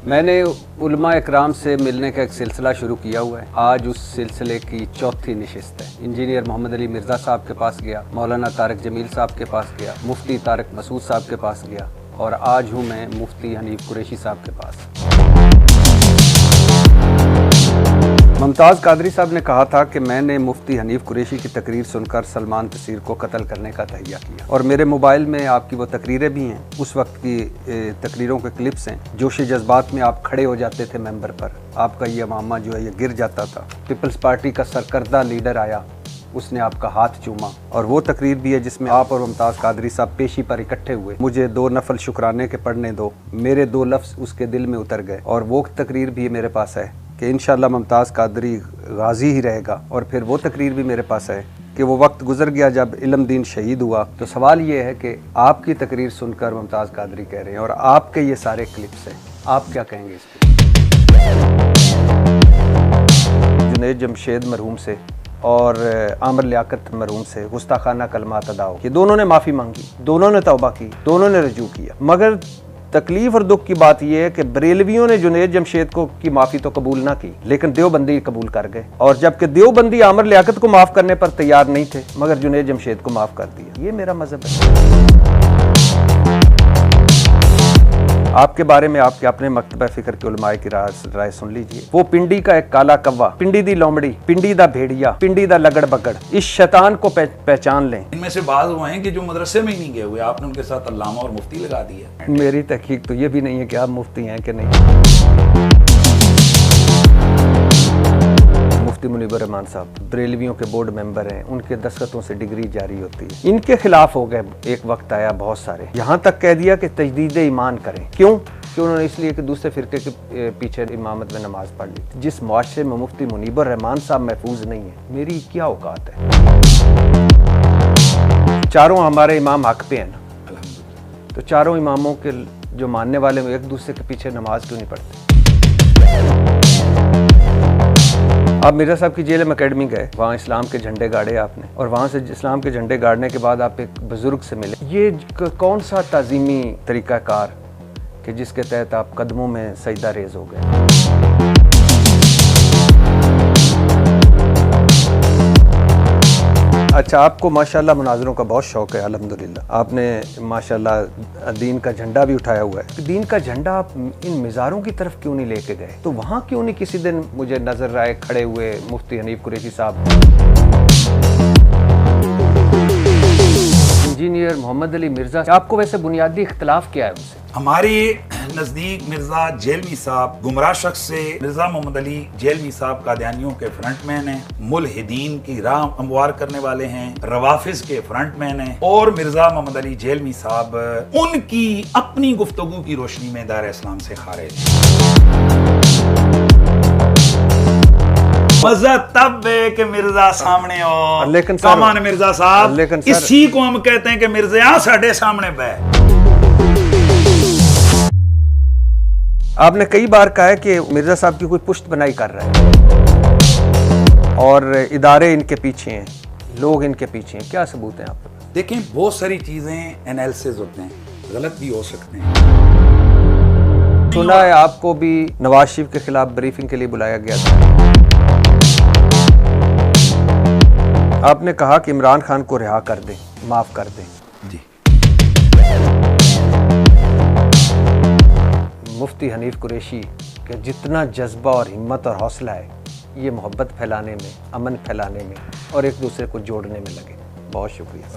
मैंने उलमा इकराम से मिलने का एक सिलसिला शुरू किया हुआ है। आज उस सिलसिले की चौथी नशिस्त है। इंजीनियर मोहम्मद अली मिर्ज़ा साहब के पास गया, मौलाना तारिक जमील साहब के पास गया, मुफ्ती तारिक मसूद साहब के पास गया और आज हूँ मैं मुफ्ती हनीफ कुरैशी साहब के पास। मुमताज़ कादरी साहब ने कहा था कि मैंने मुफ्ती हनीफ कुरैशी की तकरीर सुनकर सलमान तसीर को कत्ल करने का तहैया किया और मेरे मोबाइल में आपकी वो तकरीरें भी हैं, उस वक्त की तकरीरों के क्लिप्स हैं। जोश जज्बात में आप खड़े हो जाते थे मेंबर पर, आपका ये मामा जो है ये गिर जाता था। पीपल्स पार्टी का सरकर्दा लीडर आया, उसने आपका हाथ चूमा और वो तकरीर भी है जिसमें आप और मुमताज़ कादरी साहब पेशी पर इकट्ठे हुए। मुझे 2 नफल शुक्राने के पढ़ने दो, मेरे 2 लफ्ज़ उसके दिल में उतर गए और वो तकरीर भी मेरे पास है कि इंशाअल्लाह मुमताज़ कादरी गाजी ही रहेगा। और फिर वो तकरीर भी मेरे पास है कि वो वक्त गुजर गया जब इल्म दीन शहीद हुआ। तो सवाल ये है कि आपकी तकरीर सुनकर मुमताज़ कादरी कह रहे हैं और आपके ये सारे क्लिप्स हैं, आप क्या कहेंगे इस पर? जुनैद जमशेद मरहूम से और आमिर लियाकत मरहूम से गुस्ताखाना कलमात अदा हो कि दोनों ने माफ़ी मांगी, दोनों ने तौबा की, दोनों ने रजू किया। मगर तकलीफ और दुख की बात यह है कि बरेलवियों ने जुनैद जमशेद को की माफ़ी तो कबूल ना की, लेकिन देवबंदी कबूल कर गए। और जबकि देवबंदी आमिर लियाकत को माफ़ करने पर तैयार नहीं थे, मगर जुनैद जमशेद को माफ़ कर दिया। ये मेरा मज़हब है। आपके बारे में आपके अपने मकतबा फ़िक्र के उलमाए की राय सुन लीजिए। वो पिंडी का एक काला कव्वा, पिंडी दी लोमड़ी, पिंडी दा भेड़िया, पिंडी दा लगड़ बगड़, इस शैतान को पहचान लें। इनमें से बात हुए हैं कि जो मदरसे में ही नहीं गए हुए, आपने उनके साथ अल्लामा और मुफ्ती लगा दिया। मेरी तहकीक तो ये भी नहीं है कि आप मुफ्ती हैं कि नहीं। मुफ्ती मुनीबर रहमान साहब बरेलवियों के बोर्ड मेंबर हैं, उनके दस्तखतों से डिग्री जारी होती है। इनके खिलाफ हो गए, एक वक्त आया बहुत सारे, यहाँ तक कह दिया कि तजदीद ईमान करें। क्यों? कि उन्होंने इसलिए कि दूसरे फिरके के पीछे इमामत में नमाज पढ़ ली। जिस मुआशरे में मुफ्ती मुनीबर रहमान साहब महफूज नहीं है, मेरी क्या औकात है? चारों हमारे इमाम हक पे हैं ना, तो चारों इमामों के जो मानने वाले एक दूसरे के पीछे नमाज क्यों नहीं पढ़ते? आप मिर्ज़ा साहब की जेल में अकेडमी गए, वहाँ इस्लाम के झंडे गाड़े आपने और वहाँ से इस्लाम के झंडे गाड़ने के बाद आप एक बुजुर्ग से मिले। ये कौन सा ताज़ीमी तरीक़ाकार कि जिसके तहत आप कदमों में सजदा रेज़ हो गए? अच्छा, आपको माशाल्लाह मुनाज़रों का बहुत शौक़ है, अल्हम्दुलिल्लाह। आपने माशाल्लाह दीन का झंडा भी उठाया हुआ है। दीन का झंडा आप इन मिज़ारों की तरफ क्यों नहीं लेके गए? तो वहाँ क्यों नहीं किसी दिन मुझे नज़र आए खड़े हुए मुफ्ती हनीफ कुरैशी साहब? इंजीनियर मोहम्मद अली मिर्ज़ा, आपको वैसे बुनियादी इख्तिलाफ क्या है उनसे? हमारे नजदीक मिर्जा जेलवी साहब गुमराह शख्स से, मिर्जा मोहम्मद अली जेलवी साहब कादियानियों के फ्रंटमैन हैं, मुल्हिदीन की राह हमवार करने वाले हैं, रवाफिज के फ्रंटमैन हैं और मिर्जा मोहम्मद अली जेलवी साहब उनकी अपनी गुफ्तगू की रोशनी में दायरा इस्लाम से खारिज। मजा तब है कि मिर्जा सामने हो, लेकिन सामान मिर्जा साहब, इसी को हम कहते हैं कि मिर्जा साढ़े सामने बैठ। आपने कई बार कहा है कि मिर्ज़ा साहब की कोई पुश्त बनाई कर रहा है और इदारे इनके पीछे हैं, लोग इनके पीछे हैं। क्या सबूत हैं आप? देखें, बहुत सारी चीजें एनालिसिस होते हैं, गलत भी हो सकते हैं। सुना है आपको भी नवाज शरीफ के खिलाफ ब्रीफिंग के लिए बुलाया गया था। आपने कहा कि इमरान खान को रिहा कर दें, माफ कर दें। जी। मुफ्ती हनीफ कुरैशी के जितना जज्बा और हिम्मत और हौसला है, ये मोहब्बत फैलाने में, अमन फैलाने में और एक दूसरे को जोड़ने में लगे। बहुत शुक्रिया।